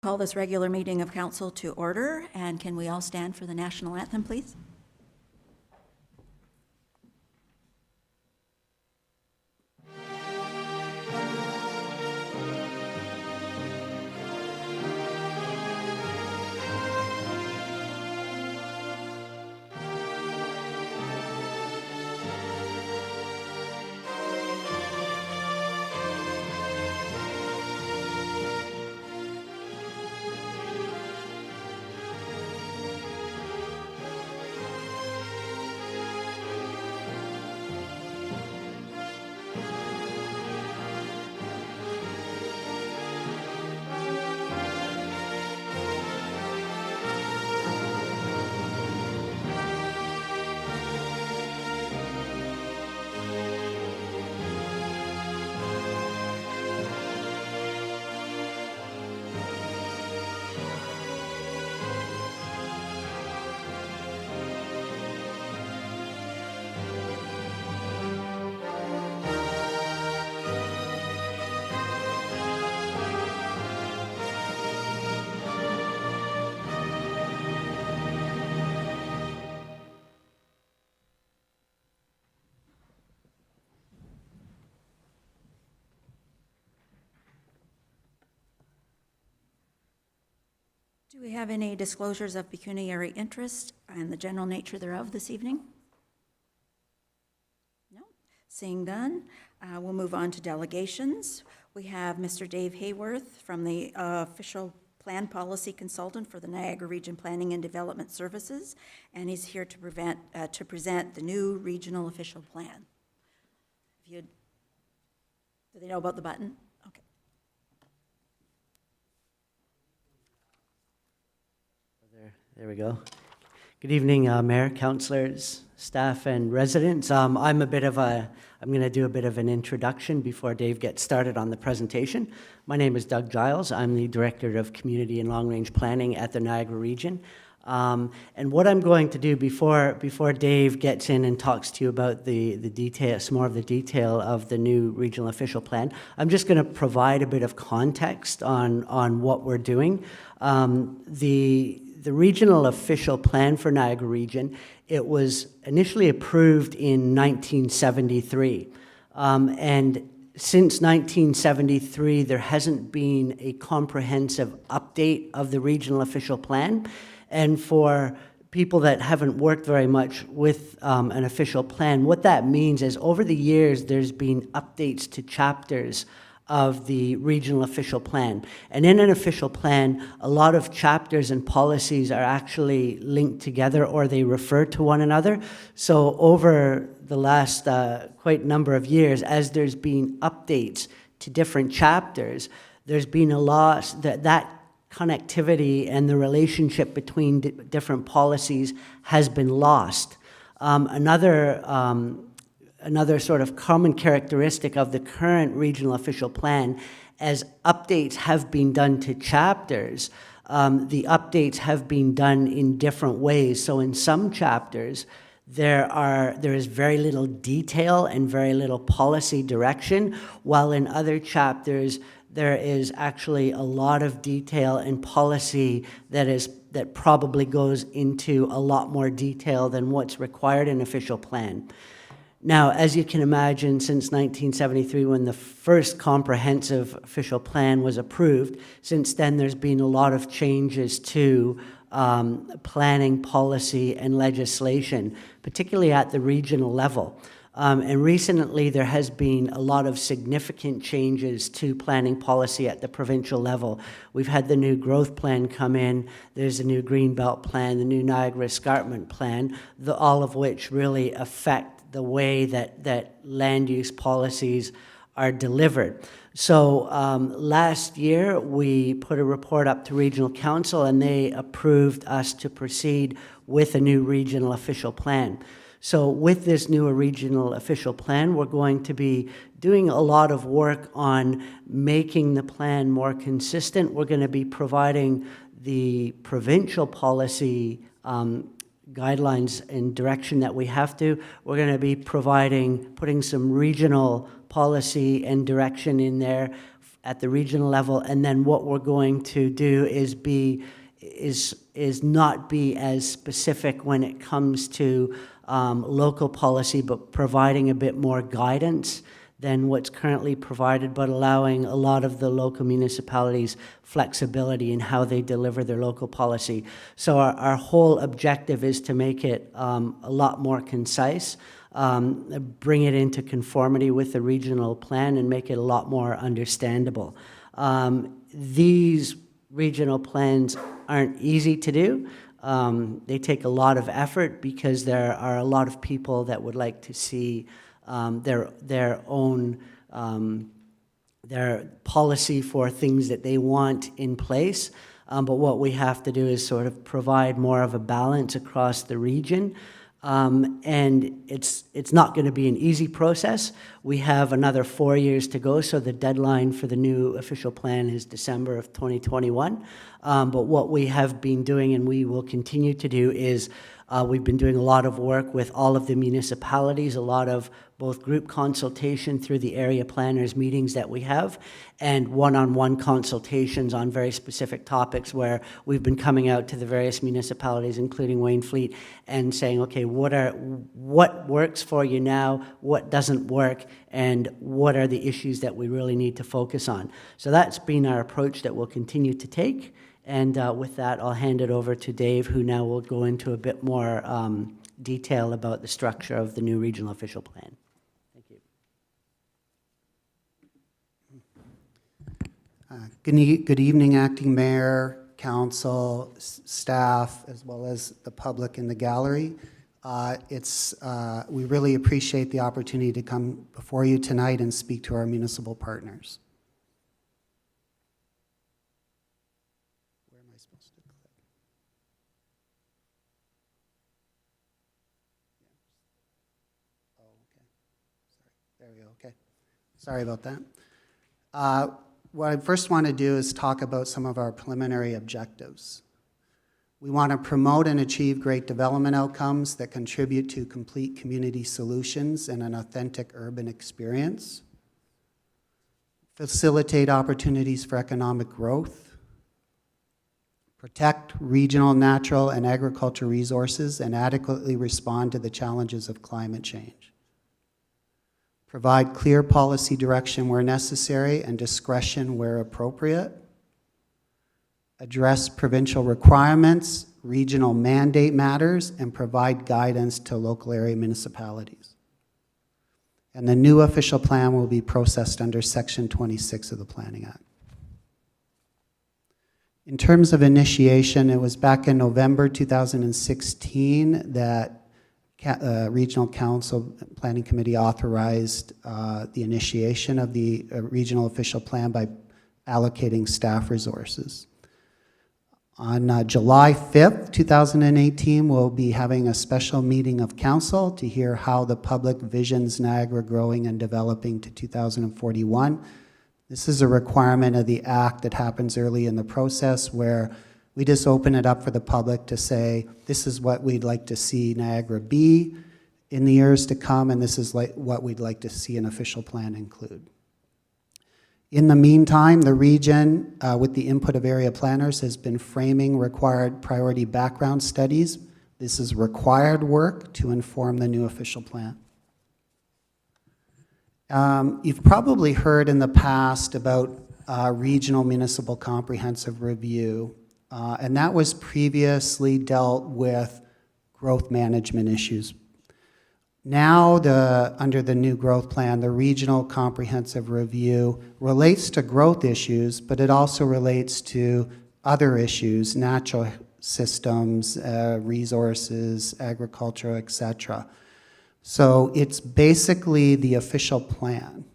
Call this regular meeting of council to order, and can we all stand for the national anthem, please? Do we have any disclosures of pecuniary interest and the general nature thereof this evening? No? Seeing none, we'll move on to delegations. We have Mr. Dave Hayworth from the official plan policy consultant for the Niagara Region Planning and Development Services, and he's here to present the new regional official plan. Do they know about the button? Okay. There we go. Good evening, Mayor, councillors, staff, and residents. I'm going to do a bit of an introduction before Dave gets started on the presentation. My name is Doug Giles. I'm the Director of Community and Long Range Planning at the Niagara Region. And what I'm going to do before Dave gets in and talks to you about the details, more of the detail of the new regional official plan, I'm just going to provide a bit of context on what we're doing. The regional official plan for Niagara Region, it was initially approved in 1973. And since 1973, there hasn't been a comprehensive update of the regional official plan. And for people that haven't worked very much with an official plan, what that means is over the years, there's been updates to chapters of the regional official plan. And in an official plan, a lot of chapters and policies are actually linked together or they refer to one another. So over the last quite number of years, as there's been updates to different chapters, there's been a loss that connectivity and the relationship between different policies has been lost. Another sort of common characteristic of the current regional official plan, as updates have been done to chapters, the updates have been done in different ways. So in some chapters, there is very little detail and very little policy direction, while in other chapters, there is actually a lot of detail and policy that probably goes into a lot more detail than what's required in official plan. Now, as you can imagine, since 1973, when the first comprehensive official plan was approved, since then there's been a lot of changes to planning policy and legislation, particularly at the regional level. And recently, there has been a lot of significant changes to planning policy at the provincial level. We've had the new growth plan come in, there's a new Greenbelt plan, the new Niagara Escarpment plan, all of which really affect the way that land use policies are delivered. So last year, we put a report up to Regional Council and they approved us to proceed with a new regional official plan. So with this new regional official plan, we're going to be doing a lot of work on making the plan more consistent. We're going to be providing the provincial policy guidelines and direction that we have to. We're going to be putting some regional policy and direction in there at the regional level, and then what we're going to do is not be as specific when it comes to local policy, but providing a bit more guidance than what's currently provided, but allowing a lot of the local municipalities flexibility in how they deliver their local policy. So our whole objective is to make it a lot more concise, bring it into conformity with the regional plan, and make it a lot more understandable. These regional plans aren't easy to do. They take a lot of effort because there are a lot of people that would like to see their own their policy for things that they want in place. But what we have to do is sort of provide more of a balance across the region. And it's not going to be an easy process. We have another 4 years to go, so the deadline for the new official plan is December of 2021. But what we have been doing, and we will continue to do, is we've been doing a lot of work with all of the municipalities, a lot of both group consultation through the area planners meetings that we have, and one-on-one consultations on very specific topics where we've been coming out to the various municipalities, including Wainfleet, and saying, okay, what works for you now, what doesn't work, and what are the issues that we really need to focus on. So that's been our approach that we'll continue to take. And with that, I'll hand it over to Dave, who now will go into a bit more detail about the structure of the new regional official plan. Thank you. Good evening, Acting Mayor, Council, staff, as well as the public in the gallery. We really appreciate the opportunity to come before you tonight and speak to our municipal partners. Where am I supposed to click? Oh, okay. Sorry. There we go. Okay. Sorry about that. What I first want to do is talk about some of our preliminary objectives. We want to promote and achieve great development outcomes that contribute to complete community solutions and an authentic urban experience. Facilitate opportunities for economic growth. Protect regional natural and agricultural resources and adequately respond to the challenges of climate change. Provide clear policy direction where necessary and discretion where appropriate. Address provincial requirements, regional mandate matters, and provide guidance to local area municipalities. And the new official plan will be processed under Section 26 of the Planning Act. In terms of initiation, it was back in November 2016 that Regional Council Planning Committee authorized the initiation of the regional official plan by allocating staff resources. On July 5th, 2018, we'll be having a special meeting of council to hear how the public visions Niagara growing and developing to 2041. This is a requirement of the Act that happens early in the process where we just open it up for the public to say, this is what we'd like to see Niagara be in the years to come, and this is what we'd like to see an official plan include. In the meantime, the region, with the input of area planners, has been framing required priority background studies. This is required work to inform the new official plan. You've probably heard in the past about regional municipal comprehensive review, and that was previously dealt with growth management issues. Now, under the new growth plan, the regional comprehensive review relates to growth issues, but it also relates to other issues, natural systems, resources, agriculture, etc. So it's basically the official plan.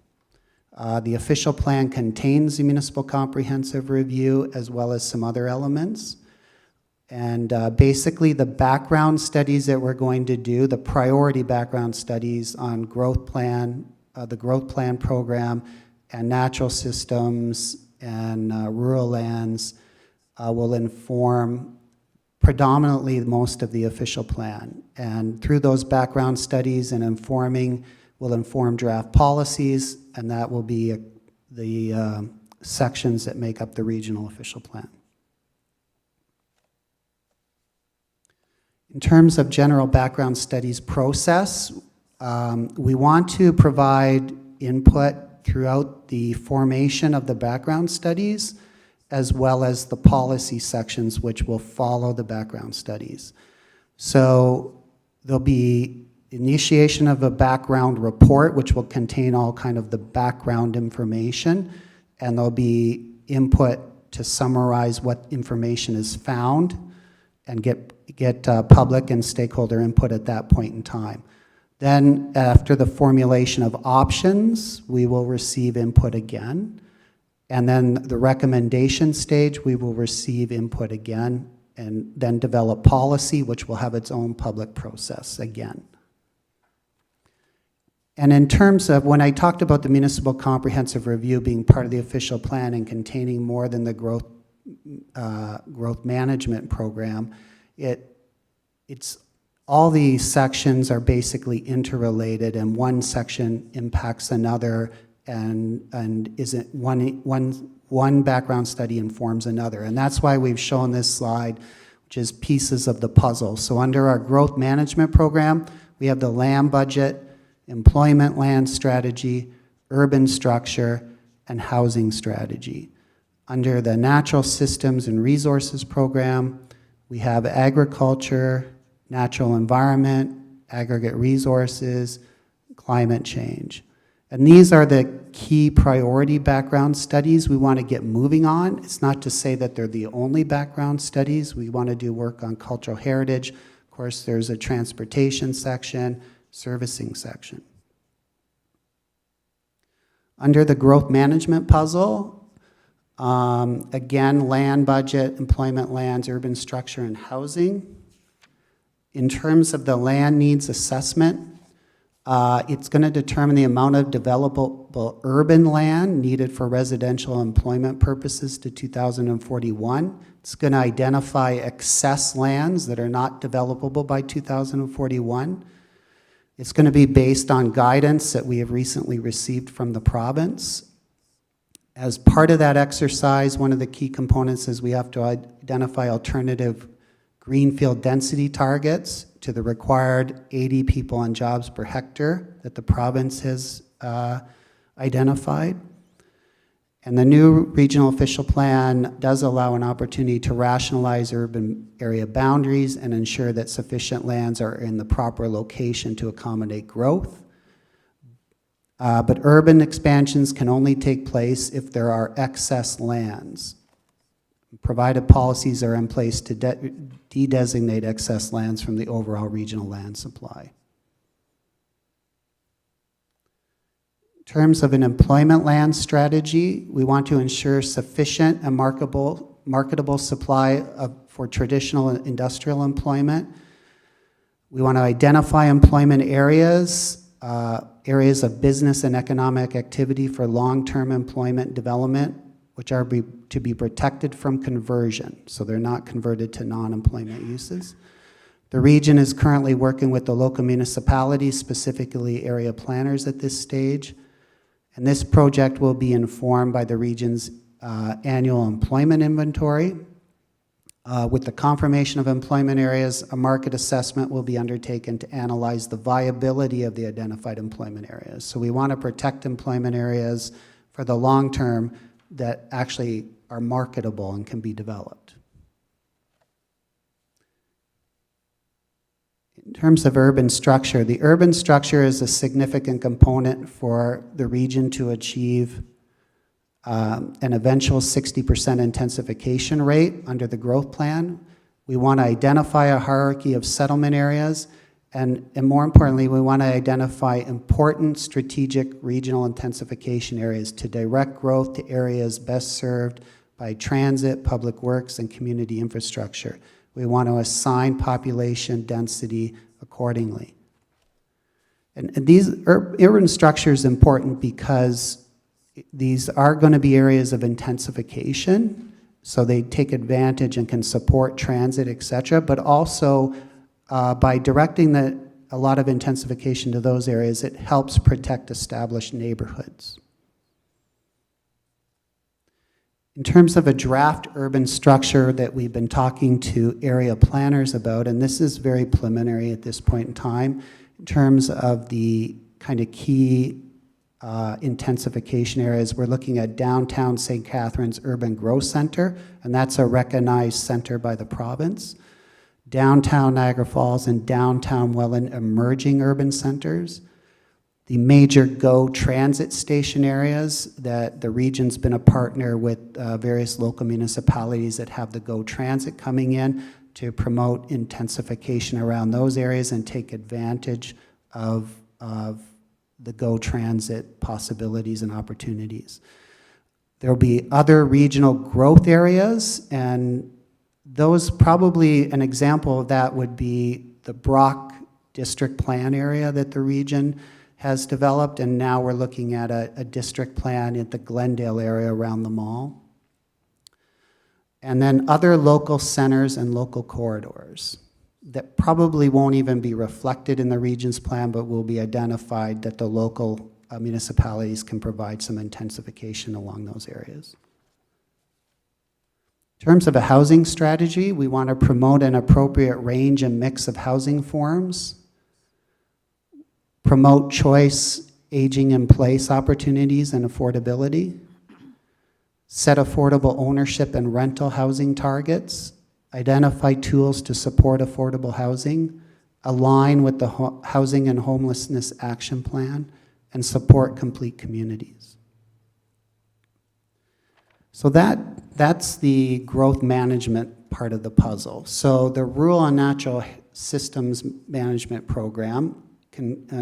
The official plan contains the municipal comprehensive review as well as some other elements. And basically the background studies that we're going to do, the priority background studies on growth plan, the growth plan program, and natural systems and rural lands will inform predominantly most of the official plan. And through those background studies and will inform draft policies, and that will be the sections that make up the regional official plan. In terms of general background studies process, we want to provide input throughout the formation of the background studies, as well as the policy sections which will follow the background studies. So there'll be initiation of a background report, which will contain all kind of the background information, and there'll be input to summarize what information is found and get public and stakeholder input at that point in time. Then after the formulation of options, we will receive input again. And then the recommendation stage, we will receive input again, and then develop policy, which will have its own public process again. And in terms of, when I talked about the municipal comprehensive review being part of the official plan and containing more than the growth management program, it's all these sections are basically interrelated, and one section impacts another, and isn't one background study informs another. And that's why we've shown this slide, which is pieces of the puzzle. So under our growth management program, we have the land budget, employment land strategy, urban structure, and housing strategy. Under the natural systems and resources program, we have agriculture, natural environment, aggregate resources, climate change. And these are the key priority background studies we want to get moving on. It's not to say that they're the only background studies. We want to do work on cultural heritage. Of course, there's a transportation section, servicing section. Under the growth management puzzle, again, land budget, employment lands, urban structure, and housing. In terms of the land needs assessment, it's going to determine the amount of developable urban land needed for residential employment purposes to 2041. It's going to identify excess lands that are not developable by 2041. It's going to be based on guidance that we have recently received from the province. As part of that exercise, one of the key components is we have to identify alternative greenfield density targets to the required 80 people and jobs per hectare that the province has identified. And the new regional official plan does allow an opportunity to rationalize urban area boundaries and ensure that sufficient lands are in the proper location to accommodate growth. But urban expansions can only take place if there are excess lands, provided policies are in place to de-designate excess lands from the overall regional land supply. In terms of an employment land strategy, we want to ensure sufficient and marketable supply for traditional industrial employment. We want to identify employment areas, areas of business and economic activity for long-term employment development, which are to be protected from conversion, so they're not converted to non-employment uses. The region is currently working with the local municipalities, specifically area planners at this stage, and this project will be informed by the region's annual employment inventory. With the confirmation of employment areas, a market assessment will be undertaken to analyze the viability of the identified employment areas. So we want to protect employment areas for the long term that actually are marketable and can be developed. In terms of urban structure, the urban structure is a significant component for the region to achieve an eventual 60% intensification rate under the growth plan. We want to identify a hierarchy of settlement areas, and more importantly, we want to identify important strategic regional intensification areas to direct growth to areas best served by transit, public works, and community infrastructure. We want to assign population density accordingly. And these urban structure is important because these are going to be areas of intensification, so they take advantage and can support transit, et cetera, but also by directing a lot of intensification to those areas, it helps protect established neighborhoods. In terms of a draft urban structure that we've been talking to area planners about, and this is very preliminary at this point in time, in terms of the kind of key intensification areas, we're looking at downtown St. Catharines Urban Growth Center, and that's a recognized center by the province. Downtown Niagara Falls and downtown Welland emerging urban centers. The major GO transit station areas that the region's been a partner with various local municipalities that have the GO transit coming in to promote intensification around those areas and take advantage of the GO transit possibilities and opportunities. There will be other regional growth areas, and those probably, an example of that would be the Brock district plan area that the region has developed, and now we're looking at a district plan at the Glendale area around the mall. And then other local centers and local corridors that probably won't even be reflected in the region's plan, but will be identified that the local municipalities can provide some intensification along those areas. In terms of a housing strategy, we want to promote an appropriate range and mix of housing forms, promote choice, aging in place opportunities and affordability, set affordable ownership and rental housing targets, identify tools to support affordable housing, align with the Housing and Homelessness Action Plan, and support complete communities. So that's the growth management part of the puzzle. So the Rural and Natural Systems Management Program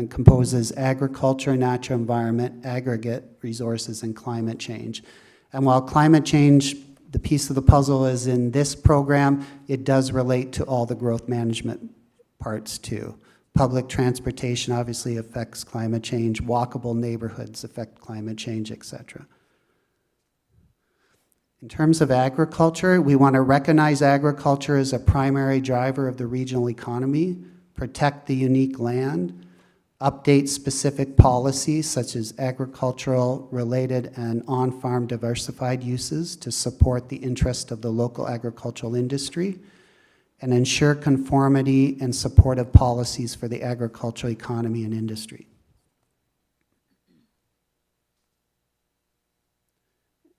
composes agriculture, natural environment, aggregate resources, and climate change. And while climate change, the piece of the puzzle is in this program, it does relate to all the growth management parts too. Public transportation obviously affects climate change, walkable neighborhoods affect climate change, etc. In terms of agriculture, we want to recognize agriculture as a primary driver of the regional economy, protect the unique land, update specific policies such as agricultural related and on-farm diversified uses to support the interest of the local agricultural industry, and ensure conformity and supportive policies for the agricultural economy and industry.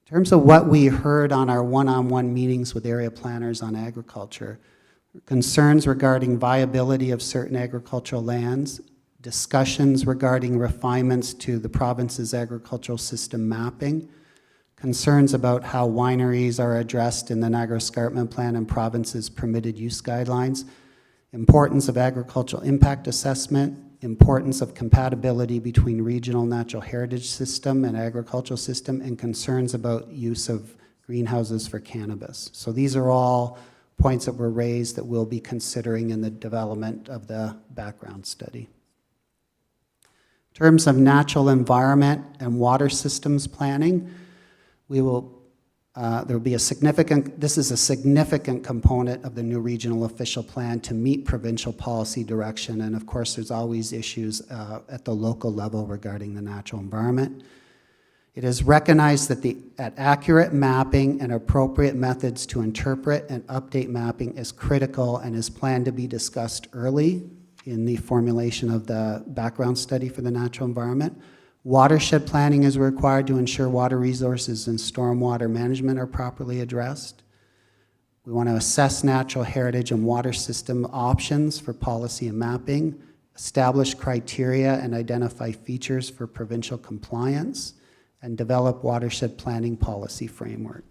In terms of what we heard on our one-on-one meetings with area planners on agriculture, concerns regarding viability of certain agricultural lands, discussions regarding refinements to the province's agricultural system mapping, concerns about how wineries are addressed in the Niagara Escarpment Plan and province's permitted use guidelines, importance of agricultural impact assessment, importance of compatibility between regional natural heritage system and agricultural system, and concerns about use of greenhouses for cannabis. So these are all points that were raised that we'll be considering in the development of the background study. In terms of natural environment and water systems planning, we will, there will be this is a significant component of the new regional official plan to meet provincial policy direction, and of course there's always issues at the local level regarding the natural environment. It is recognized that accurate mapping and appropriate methods to interpret and update mapping is critical and is planned to be discussed early in the formulation of the background study for the natural environment. Watershed planning is required to ensure water resources and stormwater management are properly addressed. We want to assess natural heritage and water system options for policy and mapping, establish criteria and identify features for provincial compliance, and develop watershed planning policy framework.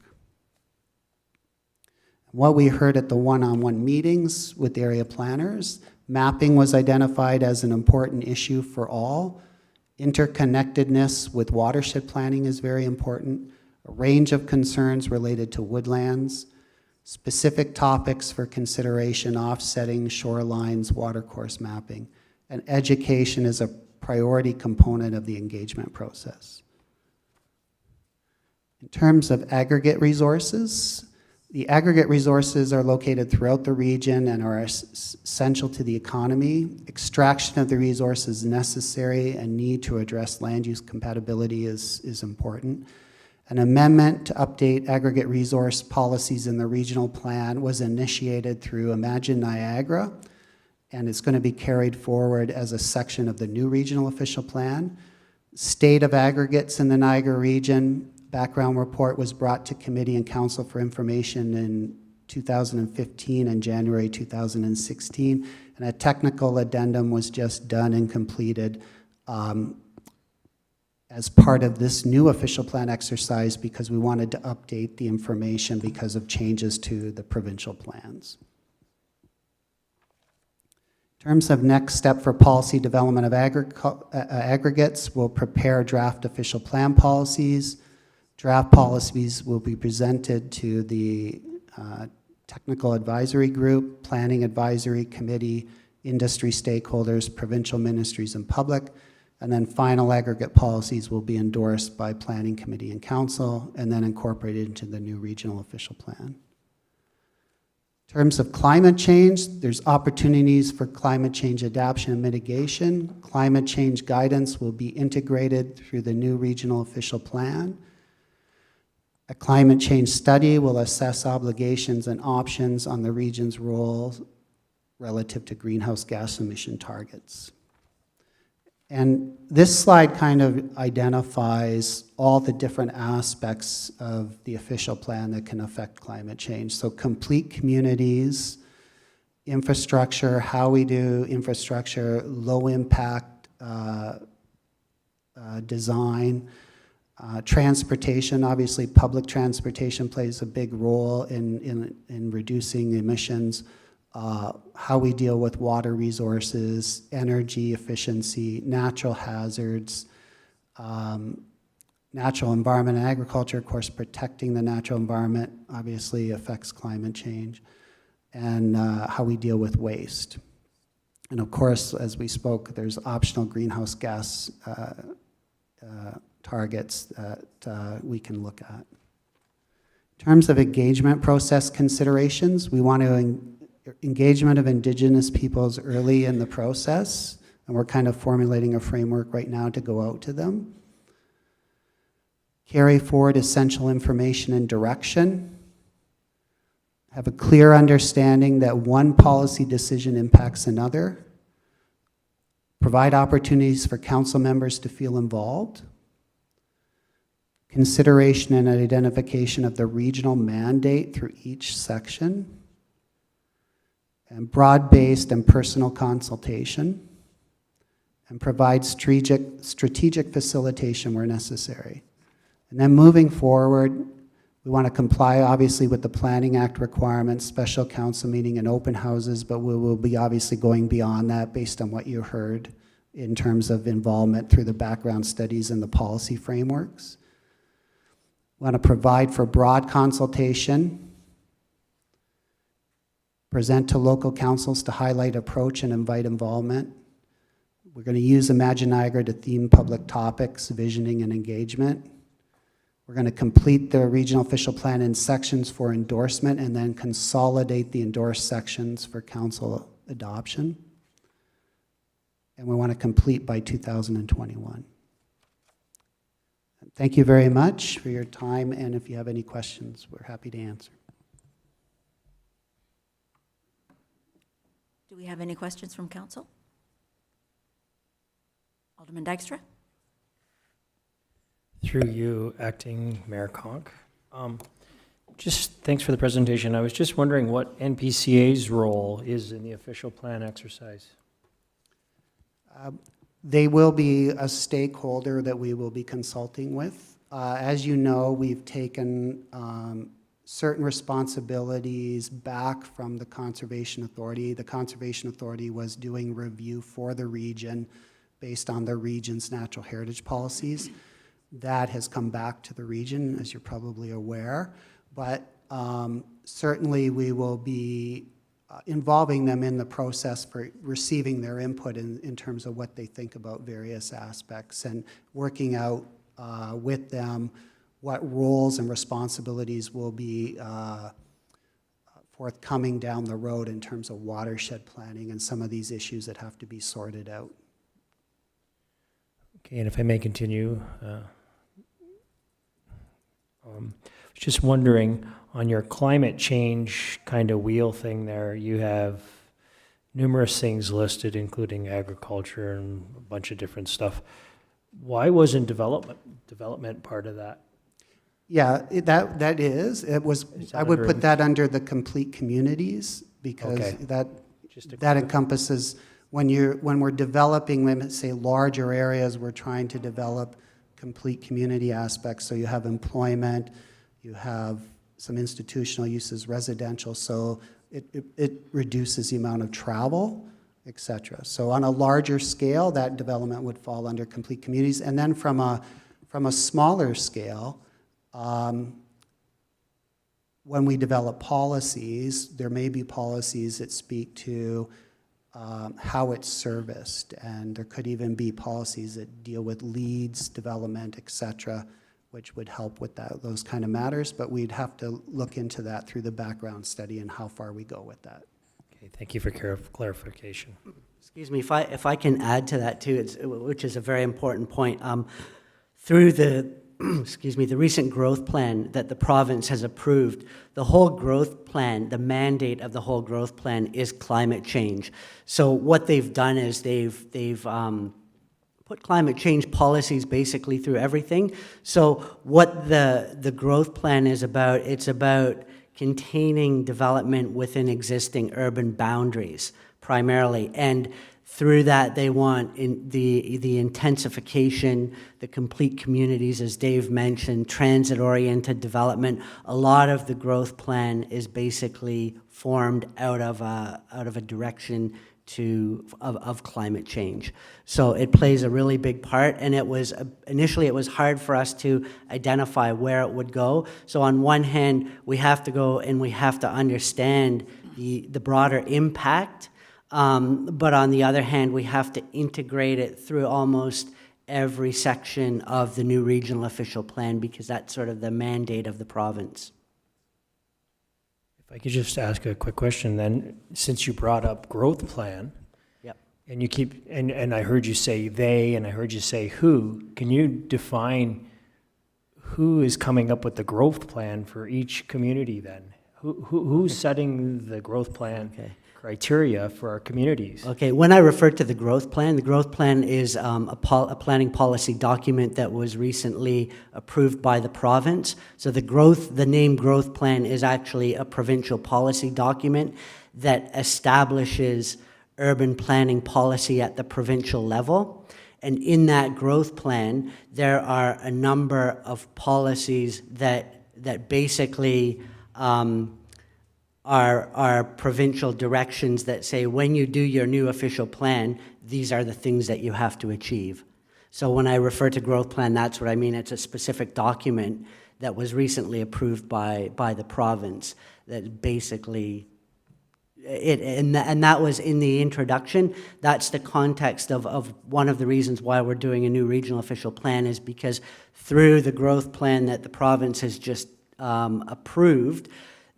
What we heard at the one-on-one meetings with area planners, mapping was identified as an important issue for all. Interconnectedness with watershed planning is very important. A range of concerns related to woodlands, specific topics for consideration, offsetting, shorelines, watercourse mapping, and education is a priority component of the engagement process. In terms of aggregate resources, the aggregate resources are located throughout the region and are essential to the economy. Extraction of the resources necessary and need to address land use compatibility is important. An amendment to update aggregate resource policies in the regional plan was initiated through Imagine Niagara, and it's going to be carried forward as a section of the new regional official plan. State of aggregates in the Niagara region background report was brought to committee and council for information in 2015 and January 2016, and a technical addendum was just done and completed as part of this new official plan exercise because we wanted to update the information because of changes to the provincial plans. In terms of next step for policy development of aggregates, we'll prepare draft official plan policies. Draft policies will be presented to the technical advisory group, planning advisory committee, industry stakeholders, provincial ministries, and public. And then final aggregate policies will be endorsed by planning committee and council and then incorporated into the new regional official plan. In terms of climate change, there's opportunities for climate change adaptation and mitigation. Climate change guidance will be integrated through the new regional official plan. A climate change study will assess obligations and options on the region's role relative to greenhouse gas emission targets. And this slide kind of identifies all the different aspects of the official plan that can affect climate change. So complete communities, infrastructure, how we do infrastructure, low impact design, transportation. Obviously public transportation plays a big role in reducing emissions. How we deal with water resources, energy efficiency, natural hazards, natural environment and agriculture. Of course, protecting the natural environment obviously affects climate change, and how we deal with waste. And of course, as we spoke, there's optional greenhouse gas targets that we can look at. In terms of engagement process considerations, we want to engagement of Indigenous peoples early in the process, and we're kind of formulating a framework right now to go out to them. Carry forward essential information and direction. Have a clear understanding that one policy decision impacts another. Provide opportunities for council members to feel involved. Consideration and identification of the regional mandate through each section. And broad-based and personal consultation, and provide strategic facilitation where necessary. And then moving forward, we want to comply obviously with the Planning Act requirements, special council meeting and open houses, but we will be obviously going beyond that based on what you heard in terms of involvement through the background studies and the policy frameworks. We want to provide for broad consultation, present to local councils to highlight approach and invite involvement. We're going to use Imagine Niagara to theme public topics, visioning, and engagement. We're going to complete the regional official plan in sections for endorsement and then consolidate the endorsed sections for council adoption. And we want to complete by 2021. Thank you very much for your time, and if you have any questions, we're happy to answer. Do we have any questions from council? Alderman Dykstra? Through you, Acting Mayor Conk. Just thanks for the presentation. I was just wondering what NPCA's role is in the official plan exercise. They will be a stakeholder that we will be consulting with. As you know, we've taken certain responsibilities back from the Conservation Authority. The Conservation Authority was doing review for the region based on the region's natural heritage policies. That has come back to the region, as you're probably aware, but certainly we will be involving them in the process for receiving their input in terms of what they think about various aspects and working out with them what roles and responsibilities will be forthcoming down the road in terms of watershed planning and some of these issues that have to be sorted out. Okay, and if I may continue, Just wondering, on your climate change kind of wheel thing there, you have numerous things listed, including agriculture and a bunch of different stuff. Why wasn't development part of that? Yeah, that is, it was, Is that I would under- put that under the complete communities, because Okay. Just to that encompasses, when we're developing, let me say, larger areas, we're trying to develop complete community aspects, so you have employment, you have some institutional uses, residential, so it reduces the amount of travel, et cetera. So on a larger scale, that development would fall under complete communities. And then from a smaller scale, when we develop policies, there may be policies that speak to how it's serviced, and there could even be policies that deal with leads, development, et cetera, which would help with those kind of matters, but we'd have to look into that through the background study and how far we go with that. Okay, thank you for clarification. Excuse me, if I can add to that too, which is a very important point. Through the, excuse me, the recent growth plan that the province has approved, the whole growth plan, the mandate of the whole growth plan is climate change. So what they've done is they've put climate change policies basically through everything. So what the growth plan is about, it's about containing development within existing urban boundaries primarily. And through that, they want the intensification, the complete communities, as Dave mentioned, transit-oriented development. A lot of the growth plan is basically formed out of a direction of climate change. So it plays a really big part, and initially it was hard for us to identify where it would go. So on one hand, we have to go and we have to understand the broader impact, but on the other hand, we have to integrate it through almost every section of the new regional official plan, because that's sort of the mandate of the province. If I could just ask a quick question then, since you brought up growth plan, Yep. and you keep, and I heard you say they, and I heard you say who, can you define who is coming up with the growth plan for each community then? Who's setting the growth plan criteria for our communities? Okay, when I refer to the growth plan is a planning policy document that was recently approved by the province. So the name growth plan is actually a provincial policy document that establishes urban planning policy at the provincial level. And in that growth plan, there are a number of policies that basically are provincial directions that say, when you do your new official plan, these are the things that you have to achieve. So when I refer to growth plan, that's what I mean. It's a specific document that was recently approved by the province that basically, and that was in the introduction. That's the context of one of the reasons why we're doing a new regional official plan, is because through the growth plan that the province has just approved,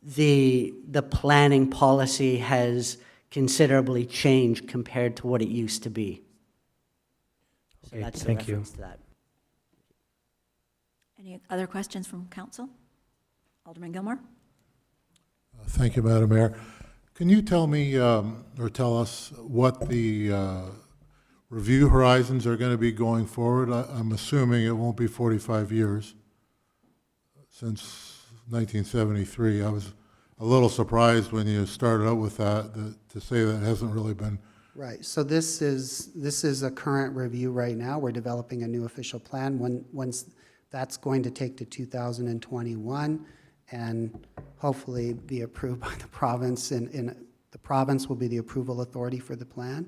the planning policy has considerably changed compared to what it used to be. So Okay, that's the thank you. reference to that. Any other questions from council? Alderman Gilmore? Thank you, Madam Mayor. Can you tell me, or tell us, what the review horizons are going to be going forward? I'm assuming it won't be 45 years. Since 1973, I was a little surprised when you started out with that, to say that it hasn't really been. Right, so this is a current review right now. We're developing a new official plan. Once that's going to take to 2021 and hopefully be approved by the province, and the province will be the approval authority for the plan.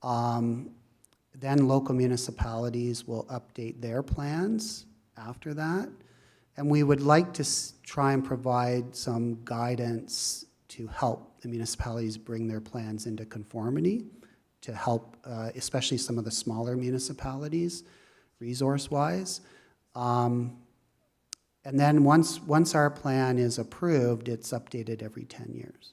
Then local municipalities will update their plans after that. And we would like to try and provide some guidance to help the municipalities bring their plans into conformity, to help especially some of the smaller municipalities, resource-wise. And then once our plan is approved, it's updated every 10 years.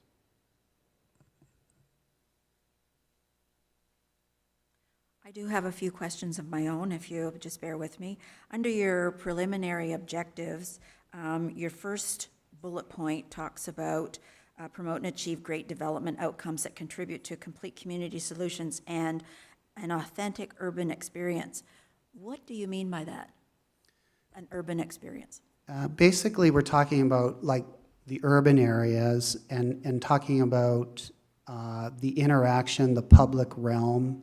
I do have a few questions of my own, if you just bear with me. Under your preliminary objectives, Your first bullet point talks about promote and achieve great development outcomes that contribute to complete community solutions and an authentic urban experience. What do you mean by that, an urban experience? Basically, we're talking about like the urban areas and talking about the interaction, the public realm,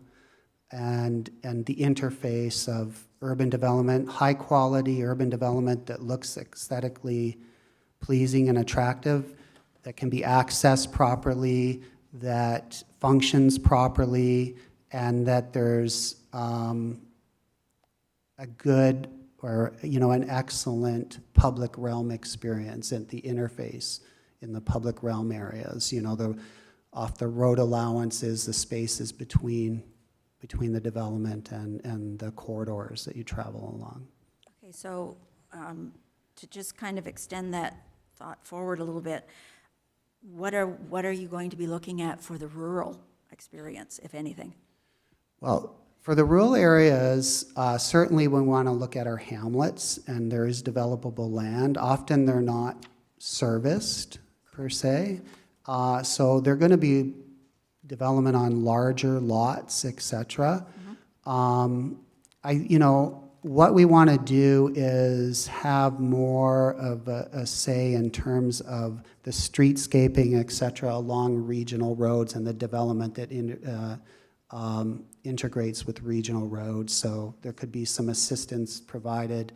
and the interface of urban development, high-quality urban development that looks aesthetically pleasing and attractive, that can be accessed properly, that functions properly, and that there's a good or, you know, an excellent public realm experience at the interface in the public realm areas. You know, the off the road allowances, the spaces between the development and the corridors that you travel along. Okay, so to just kind of extend that thought forward a little bit, what are you going to be looking at for the rural experience, if anything? Well, for the rural areas, certainly we want to look at our hamlets, and there is developable land. Often they're not serviced per se, so they're going to be development on larger lots, etc. You know, what we want to do is have more of a say in terms of the streetscaping, etc., along regional roads and the development that integrates with regional roads. So there could be some assistance provided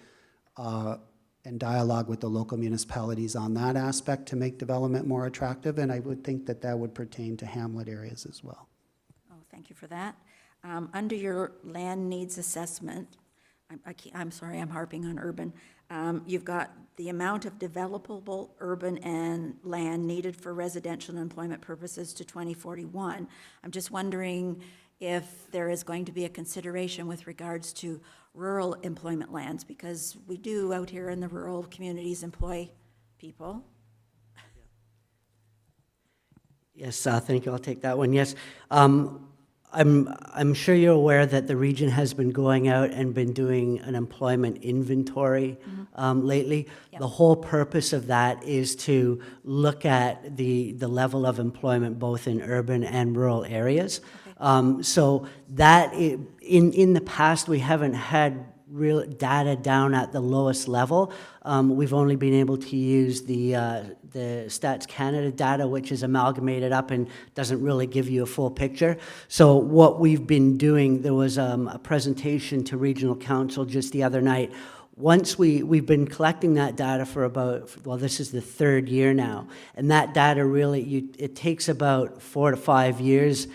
and dialogue with the local municipalities on that aspect to make development more attractive, and I would think that that would pertain to hamlet areas as well. Oh, thank you for that. Under your land needs assessment, I'm sorry, I'm harping on urban. You've got the amount of developable urban and land needed for residential and employment purposes to 2041. I'm just wondering if there is going to be a consideration with regards to rural employment lands, because we do out here in the rural communities employ people. Yes, thank you. I'll take that one. Yes. I'm sure you're aware that the region has been going out and been doing an employment inventory lately. Yep. The whole purpose of that is to look at the level of employment both in urban and rural areas. Okay. So that in the past we haven't had real data down at the lowest level. We've only been able to use the Stats Canada data, which is amalgamated up and doesn't really give you a full picture. So what we've been doing, there was a presentation to Regional Council just the other night. Once we've been collecting that data for about, well, this is the third year now, and that data really, it takes about 4 to 5 years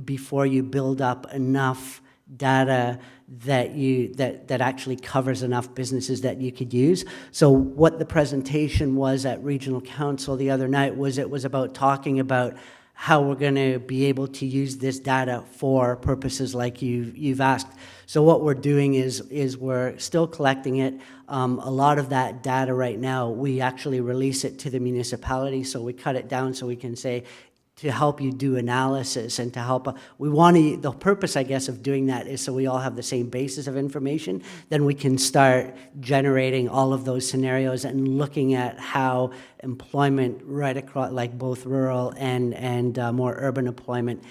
before you build up enough data that actually covers enough businesses that you could use. So what the presentation was at Regional Council the other night was it was about talking about how we're going to be able to use this data for purposes like you've asked. So what we're doing is we're still collecting it. A lot of that data right now, we actually release it to the municipality, so we cut it down so we can say, to help you do analysis and to help, the purpose, I guess, of doing that is so we all have the same basis of information. Then we can start generating all of those scenarios and looking at how employment right across, like both rural and more urban employment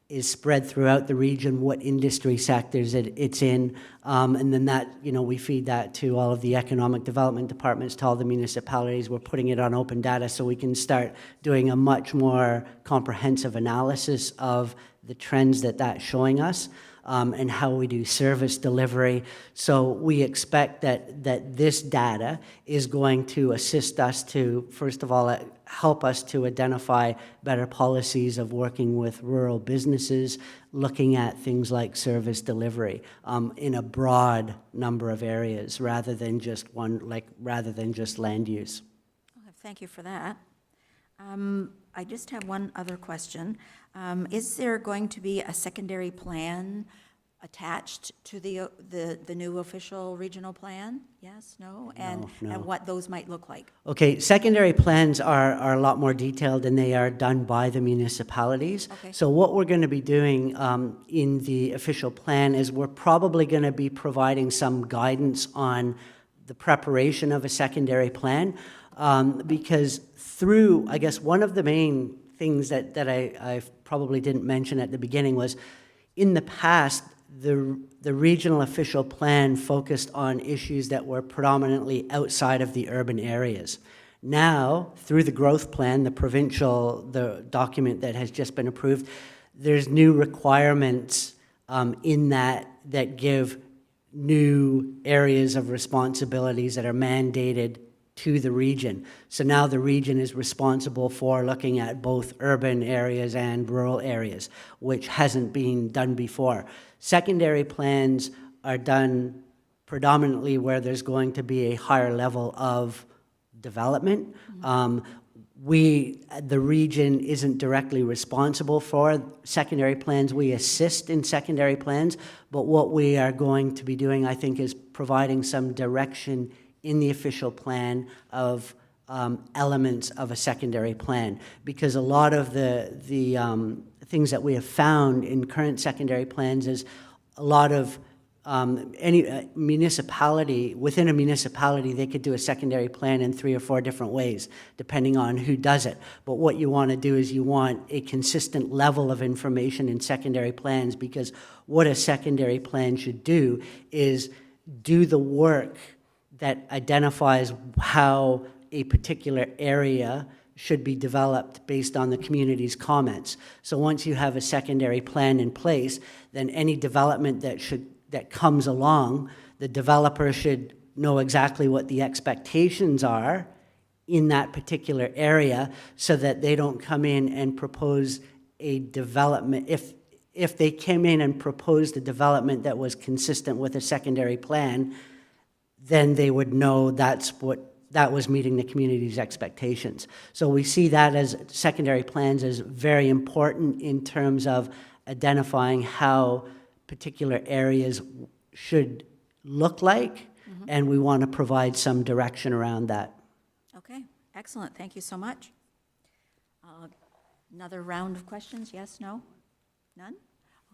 is spread throughout the region, what industry sectors it's in, and then that, we feed that to all of the economic development departments, to all the municipalities. We're putting it on open data so we can start doing a much more comprehensive analysis of the trends that's showing us, and how we do service delivery. So we expect that this data is going to assist us to, first of all, help us to identify better policies of working with rural businesses, looking at things like service delivery in a broad number of areas rather than just land use. Thank you for that. I just have one other question. Is there going to be a secondary plan attached to the new official regional plan? Yes, no? And what those might look like? Okay, secondary plans are a lot more detailed and they are done by the municipalities. Okay. So what we're going to be doing in the official plan is we're probably going to be providing some guidance on the preparation of a secondary plan, because through, I guess, one of the main things that I probably didn't mention at the beginning was, in the past, the regional official plan focused on issues that were predominantly outside of the urban areas. Now, through the growth plan, the document that has just been approved, there's new requirements in that give new areas of responsibilities that are mandated to the region. So now the region is responsible for looking at both urban areas and rural areas, which hasn't been done before. Secondary plans are done predominantly where there's going to be a higher level of development. The region isn't directly responsible for secondary plans. We assist in secondary plans, but what we are going to be doing, I think, is providing some direction in the official plan of elements of a secondary plan, because a lot of the things that we have found in current secondary plans is a lot of any municipality, within a municipality, they could do a secondary plan in 3 or 4 different ways, depending on who does it. But what you want to do is you want a consistent level of information in secondary plans, because what a secondary plan should do is do the work that identifies how a particular area should be developed based on the community's comments. So once you have a secondary plan in place, then any development that comes along, the developer should know exactly what the expectations are in that particular area, so that they don't come in and propose a development. If they came in and proposed a development that was consistent with a secondary plan, then they would know that was meeting the community's expectations. So we see that as secondary plans as very important in terms of identifying how particular areas should look like, and we want to provide some direction around that. Okay, excellent. Thank you so much. Another round of questions? Yes, no? None?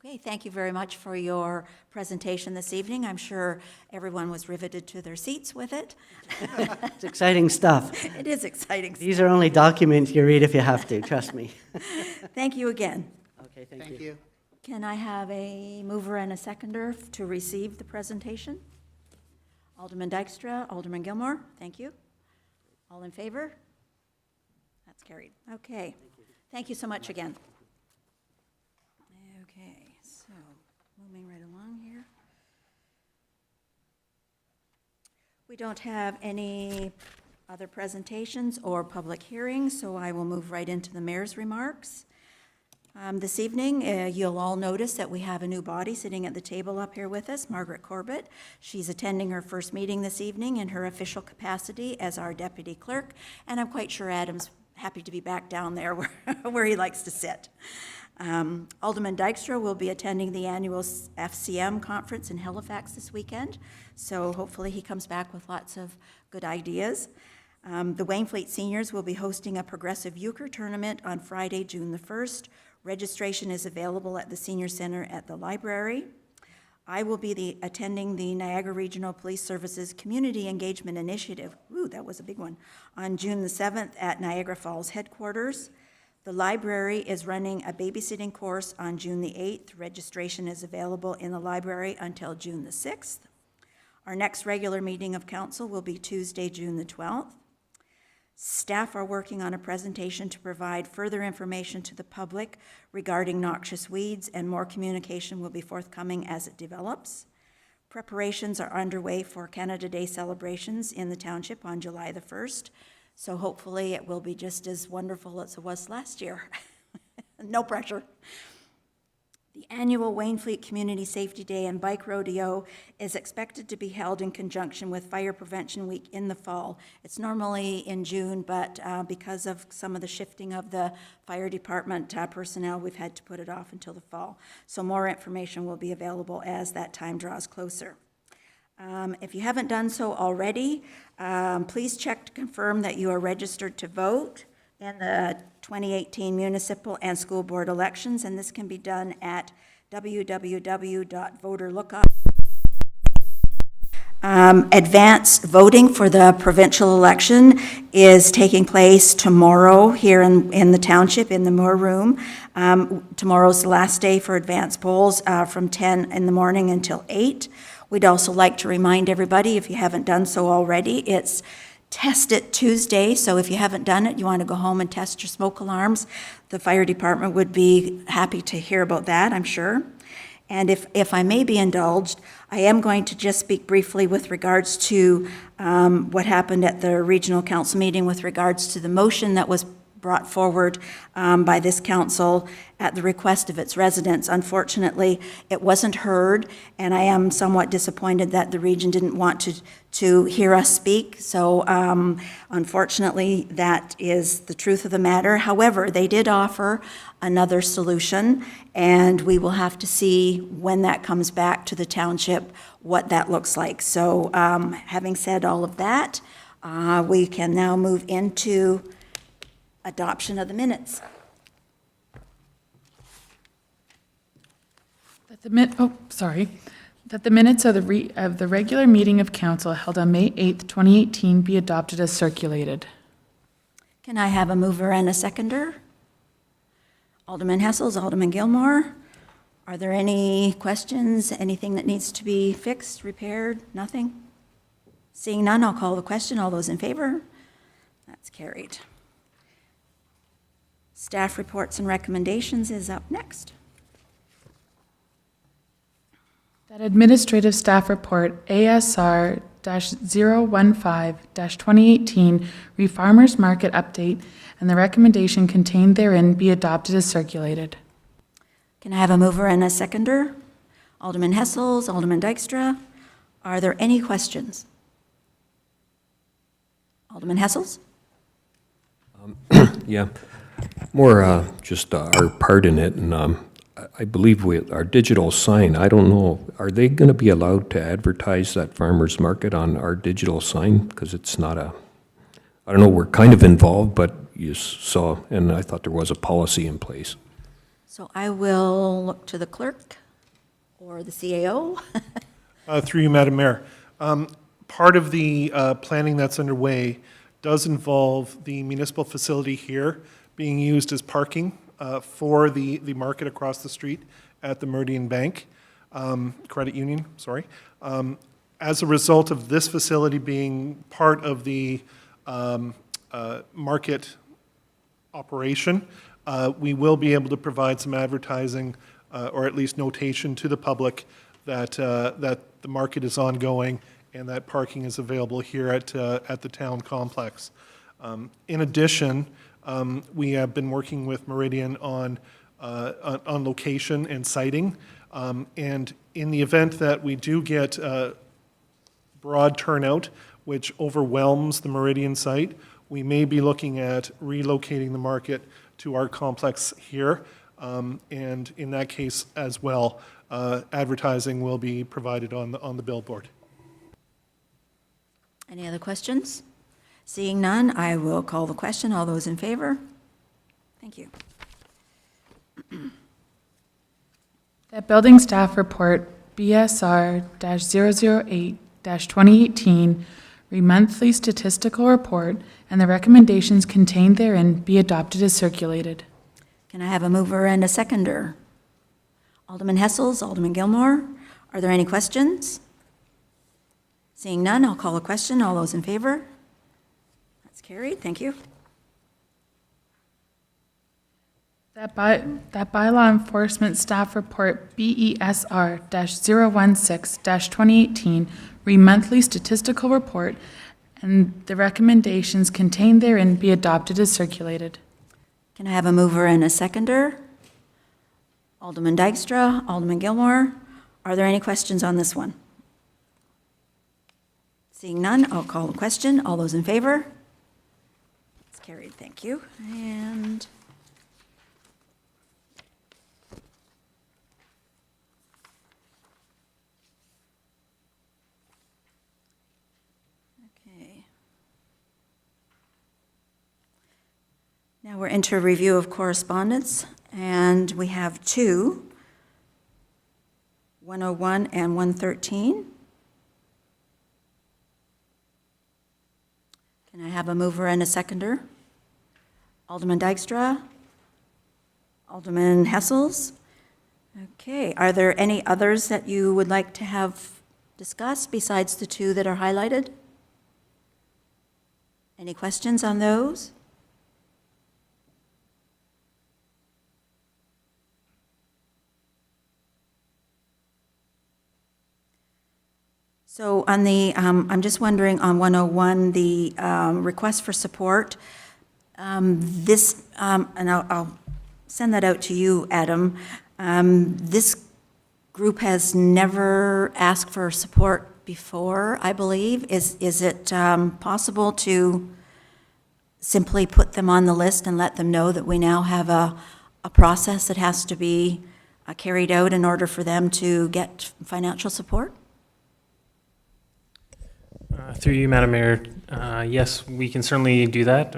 Okay, thank you very much for your presentation this evening. I'm sure everyone was riveted to their seats with it. It's exciting stuff. It is exciting. These are only documents you read if you have to, trust me. Thank you again. Okay, Thank you. Can I have a mover and a seconder to receive the presentation? Alderman Dykstra, Alderman Gilmore, thank you. All in favor? That's carried. Okay. Thank you so much again. Okay, so moving right along here. We don't have any other presentations or public hearings, so I will move right into the mayor's remarks. This evening, you'll all notice that we have a new body sitting at the table up here with us, Margaret Corbett. She's attending her first meeting this evening in her official capacity as our deputy clerk, and I'm quite sure Adam's happy to be back down there where he likes to sit. Alderman Dykstra will be attending the annual FCM conference in Halifax this weekend, so hopefully he comes back with lots of good ideas. The Wainfleet seniors will be hosting a progressive euchre tournament on Friday, June the 1st. Registration is available at the Senior Center at the library. I will be attending the Niagara Regional Police Services Community Engagement Initiative, ooh, that was a big one, on June the 7th at Niagara Falls headquarters. The library is running a babysitting course on June the 8th. Registration is available in the library until June the 6th. Our next regular meeting of council will be Tuesday, June the 12th. Staff are working on a presentation to provide further information to the public regarding noxious weeds, and more communication will be forthcoming as it develops. Preparations are underway for Canada Day celebrations in the township on July the 1st, so hopefully it will be just as wonderful as it was last year. No pressure. The annual Wainfleet Community Safety Day and Bike Rodeo is expected to be held in conjunction with Fire Prevention Week in the fall. It's normally in June, but because of some of the shifting of the fire department personnel, we've had to put it off until the fall. So more information will be available as that time draws closer. If you haven't done so already, please check to confirm that you are registered to vote in the 2018 municipal and school board elections, and this can be done at www.voterlookup. Advance voting for the provincial election is taking place tomorrow here in the township, in the Moore Room. Tomorrow's the last day for advance polls from 10 in the morning until 8. We'd also like to remind everybody, if you haven't done so already, it's Test It Tuesday, so if you haven't done it, you want to go home and test your smoke alarms, the fire department would be happy to hear about that, I'm sure. And if I may be indulged, I am going to just speak briefly with regards to what happened at the regional council meeting with regards to the motion that was brought forward by this council at the request of its residents. Unfortunately, it wasn't heard, and I am somewhat disappointed that the region didn't want to hear us speak. So unfortunately, that is the truth of the matter. However, they did offer another solution, and we will have to see when that comes back to the township, what that looks like. So having said all of that, we can now move into adoption of the minutes. That the minutes of the regular meeting of council held on May 8th, 2018 be adopted as circulated. Can I have a mover and a seconder? Alderman Hessels, Alderman Gilmore. Are there any questions, anything that needs to be fixed, repaired, nothing? Seeing none, I'll call the question. All those in favor? That's carried. Staff reports and recommendations is up next. That administrative staff report ASR-015-2018 Refarmers Market Update and the recommendation contained therein be adopted as circulated. Can I have a mover and a seconder? Alderman Hessels, Alderman Dykstra. Are there any questions? Alderman Hessels? Yeah, more just our part in it, and I believe our digital sign, I don't know, are they going to be allowed to advertise that farmer's market on our digital sign? Because it's not I don't know, we're kind of involved, but you saw, and I thought there was a policy in place. So I will look to the clerk or the CAO. Through you, Madam Mayor. Part of the planning that's underway does involve the municipal facility here being used as parking for the market across the street at the Meridian Bank, Credit Union, sorry. As a result of this facility being part of the market operation, we will be able to provide some advertising or at least notation to the public that the market is ongoing and that parking is available here at the town complex. In addition, we have been working with Meridian on location and siting, and in the event that we do get broad turnout, which overwhelms the Meridian site, we may be looking at relocating the market to our complex here, and in that case as well, advertising will be provided on the billboard. Any other questions? Seeing none, I will call the question. All those in favor? Thank you. That building staff report BSR-008-2018 monthly statistical report and the recommendations contained therein be adopted as circulated. Can I have a mover and a seconder? Alderman Hessels, Alderman Gilmore. Are there any questions? Seeing none, I'll call a question. All those in favor? That's carried. Thank you. That bylaw enforcement staff report BESR-016-2018 monthly statistical report and the recommendations contained therein be adopted as circulated. Can I have a mover and a seconder? Alderman Dykstra, Alderman Gilmore. Are there any questions on this one? Seeing none, I'll call the question. All those in favor? It's carried. Thank you. And okay. Now we're into a review of correspondence, and we have two, 101 and 113. Can I have a mover and a seconder? Alderman Dykstra? Alderman Hessels? Okay, are there any others that you would like to have discussed besides the two that are highlighted? Any questions on those? So on the, I'm just wondering on 101, the request for support, this, and I'll send that out to you, Adam. This group has never asked for support before, I believe. Is it possible to simply put them on the list and let them know that we now have a process that has to be carried out in order for them to get financial support? Through you, Madam Mayor, yes, we can certainly do that.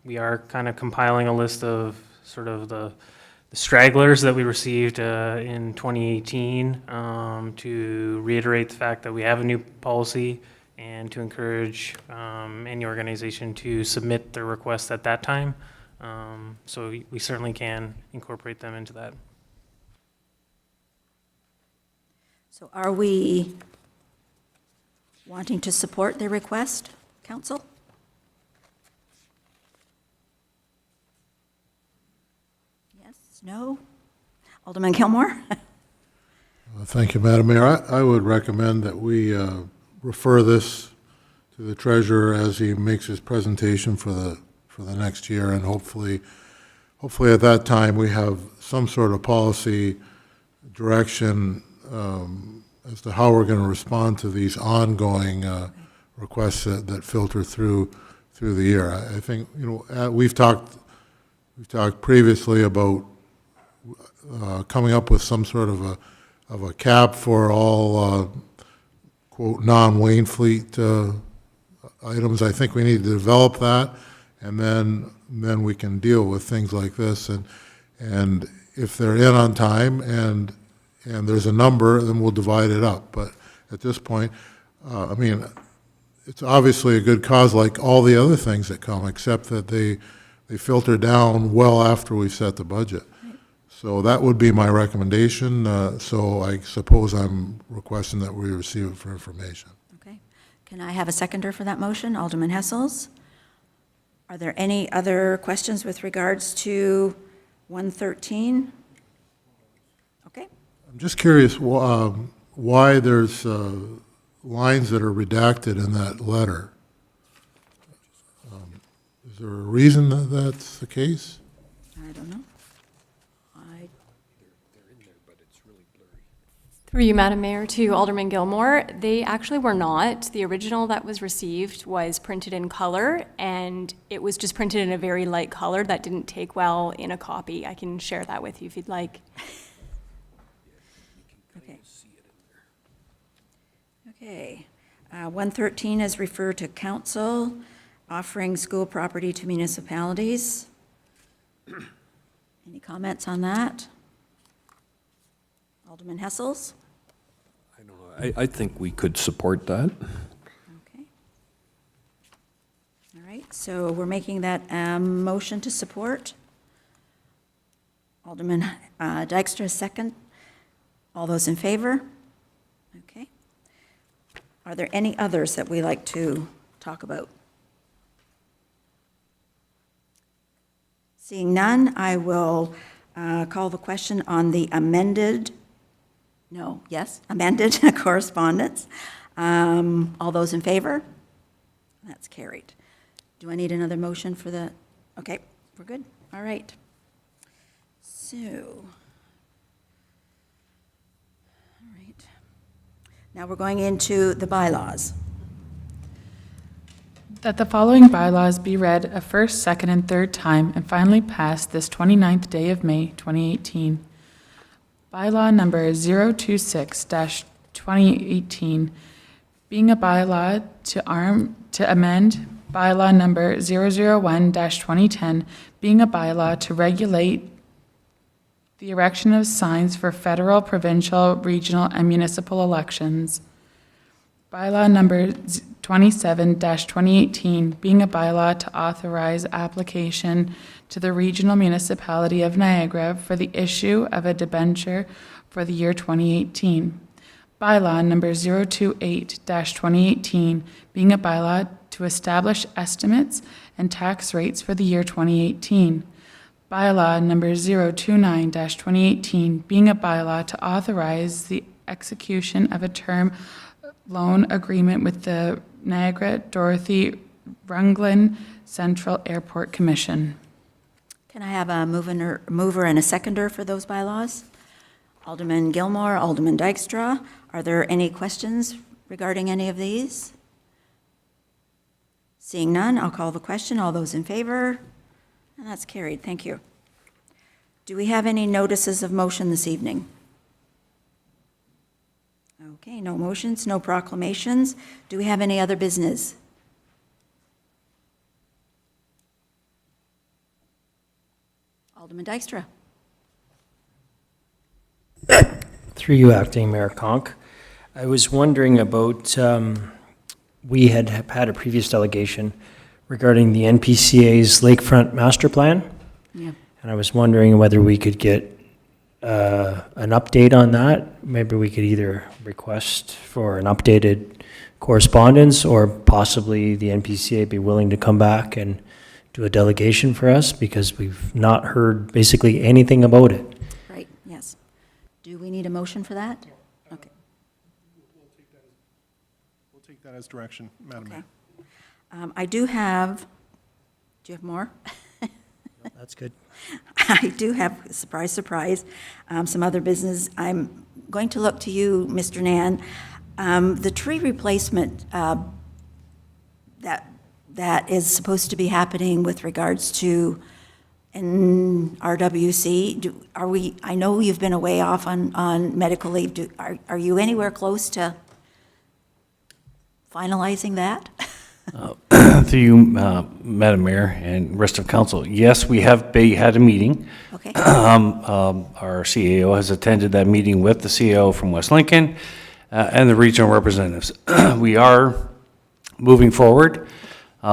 We are kind of compiling a list of sort of the stragglers that we received in 2018 to reiterate the fact that we have a new policy and to encourage any organization to submit their request at that time. So we certainly can incorporate them into that. So are we wanting to support their request, Council? Yes, no? Alderman Gilmore? Thank you, Madam Mayor. I would recommend that we refer this to the treasurer as he makes his presentation for the next year, and hopefully at that time we have some sort of policy direction as to how we're going to respond to these ongoing requests that filter through the year. I think, you know, we've talked previously about coming up with some sort of a cap for all quote non-Wainfleet items. I think we need to develop that, and then we can deal with things like this. And if they're in on time and there's a number, then we'll divide it up. But at this point, I mean, it's obviously a good cause like all the other things that come, except that they filter down well after we've set the budget. So that would be my recommendation. So I suppose I'm requesting that we receive it for information. Okay. Can I have a seconder for that motion? Alderman Hessels? Are there any other questions with regards to 113? Okay. I'm just curious why there's lines that are redacted in that letter. Is there a reason that that's the case? I don't know. Through you, Madam Mayor, to Alderman Gilmore, they actually were not. The original that was received was printed in color, and it was just printed in a very light color that didn't take well in a copy. I can share that with you if you'd like. Okay. Okay. 113 is referred to council, offering school property to municipalities. Any comments on that? Alderman Hessels? I think we could support that. Okay. All right, so we're making that motion to support. Alderman Dykstra, second. All those in favor? Okay. Are there any others that we like to talk about? Seeing none, I will call the question on the amended correspondence. All those in favor? That's carried. Do I need another motion for the, okay, we're good. All right. So, all right. Now we're going into the bylaws. That the following bylaws be read a first, second, and third time and finally passed this 29th day of May, 2018. Bylaw number 026-2018, being a bylaw to amend bylaw number 001-2010, being a bylaw to regulate the erection of signs for federal, provincial, regional, and municipal elections. Bylaw number 27-2018, being a bylaw to authorize application to the Regional Municipality of Niagara for the issue of a debenture for the year 2018. Bylaw number 028-2018, being a bylaw to establish estimates and tax rates for the year 2018. Bylaw number 029-2018, being a bylaw to authorize the execution of a term loan agreement with the Niagara Dorothy Runglen Central Airport Commission. Can I have a mover and a seconder for those bylaws? Alderman Gilmore, Alderman Dykstra. Are there any questions regarding any of these? Seeing none, I'll call the question. All those in favor? And that's carried. Thank you. Do we have any notices of motion this evening? Okay, no motions, no proclamations. Do we have any other business? Alderman Dykstra. Through you, Acting Mayor Conk. I was wondering about, we had had a previous delegation regarding the NPCA's Lakefront Master Plan. Yeah. And I was wondering whether we could get an update on that. Maybe we could either request for an updated correspondence, or possibly the NPCA be willing to come back and do a delegation for us, because we've not heard basically anything about it. Right, yes. Do we need a motion for that? Okay. We'll take that as direction, Madam Okay. Mayor. I do have you have more? That's good. I do have, surprise, surprise, some other business. I'm going to look to you, Mr. Nan. The tree replacement that is supposed to be happening with regards to in RWC, I know you've been away off on medical leave. Are you anywhere close to finalizing that? Through you, Madam Mayor and rest of council, yes, we have had a meeting. Okay. Our CAO has attended that meeting with the CAO from West Lincoln and the regional representatives. We are moving forward.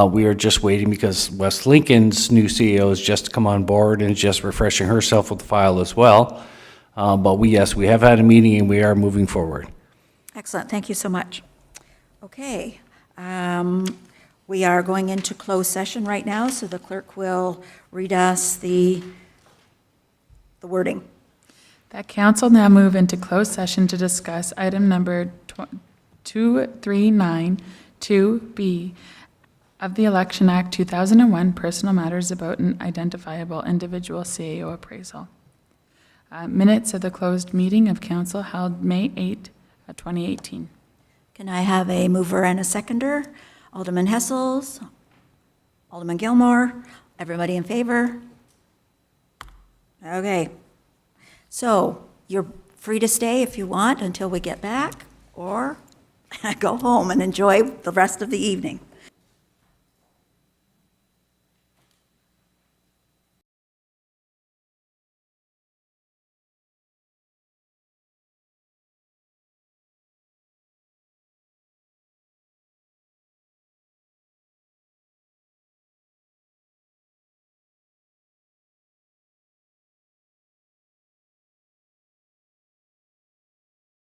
We are just waiting because West Lincoln's new CEO has just come on board and is just refreshing herself with the file as well. But yes, we have had a meeting and we are moving forward. Excellent, thank you so much. Okay, we are going into closed session right now, so the clerk will read us the wording. That council now move into closed session to discuss item number 2392B of the Election Act 2001, personal matters about an identifiable individual CAO appraisal. Minutes of the closed meeting of council held May 8, 2018. Can I have a mover and a seconder? Alderman Hessels, Alderman Gilmore, everybody in favor? Okay. So you're free to stay if you want until we get back, or go home and enjoy the rest of the evening.